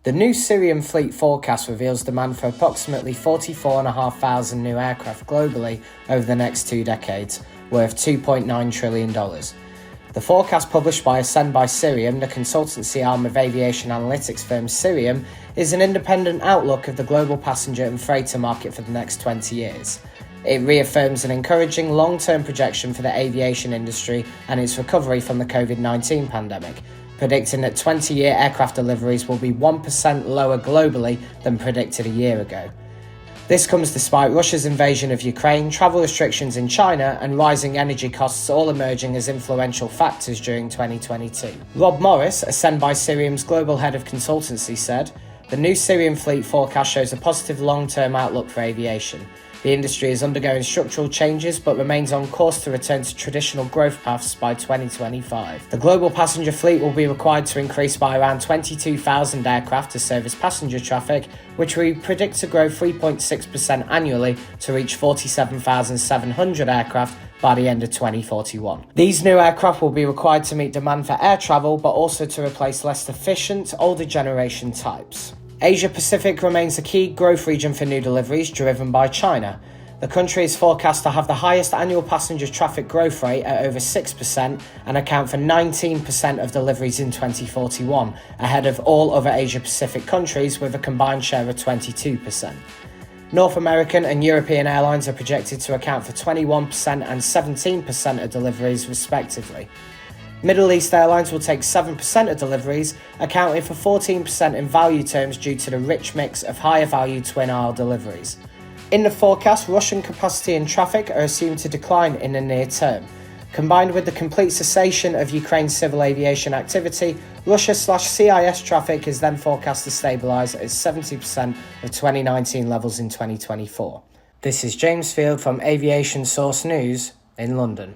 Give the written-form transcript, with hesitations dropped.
The new Cirium Fleet Forecast reveals demand for approximately 44,500 new aircraft globally over the next 2 decades, worth $2.9 trillion. The forecast, published by Ascend by Cirium, the consultancy arm of aviation analytics firm Cirium, is an independent outlook of the global passenger and freighter market for the next 20 years. It reaffirms an encouraging long-term projection for the aviation industry and its recovery from the COVID-19 pandemic, predicting that 20-year aircraft deliveries will be 1% lower globally than predicted a year ago. This comes despite Russia's invasion of Ukraine, travel restrictions in China, and rising energy costs all emerging as influential factors during 2022. Rob Morris, Ascend by Cirium's global head of consultancy, said, "The new Cirium Fleet Forecast shows a positive long-term outlook for aviation. The industry is undergoing structural changes but remains on course to return to traditional growth paths by 2025. The global passenger fleet will be required to increase by around 22,000 aircraft to service passenger traffic, which we predict to grow 3.6% annually to reach 47,700 aircraft by the end of 2041. These new aircraft will be required to meet demand for air travel, but also to replace less efficient, older generation types." Asia Pacific remains a key growth region for new deliveries, driven by China. The country is forecast to have the highest annual passenger traffic growth rate at over 6% and account for 19% of deliveries in 2041, ahead of all other Asia Pacific countries with a combined share of 22%. North American and European airlines are projected to account for 21% and 17% of deliveries respectively. Middle East airlines will take 7% of deliveries, accounting for 14% in value terms due to the rich mix of higher value twin-aisle deliveries. In the forecast, Russian capacity and traffic are assumed to decline in the near term. Combined with the complete cessation of Ukraine's civil aviation activity, Russia/CIS traffic is then forecast to stabilise at 70% of 2019 levels in 2024. This is James Field from AviationSource News in London.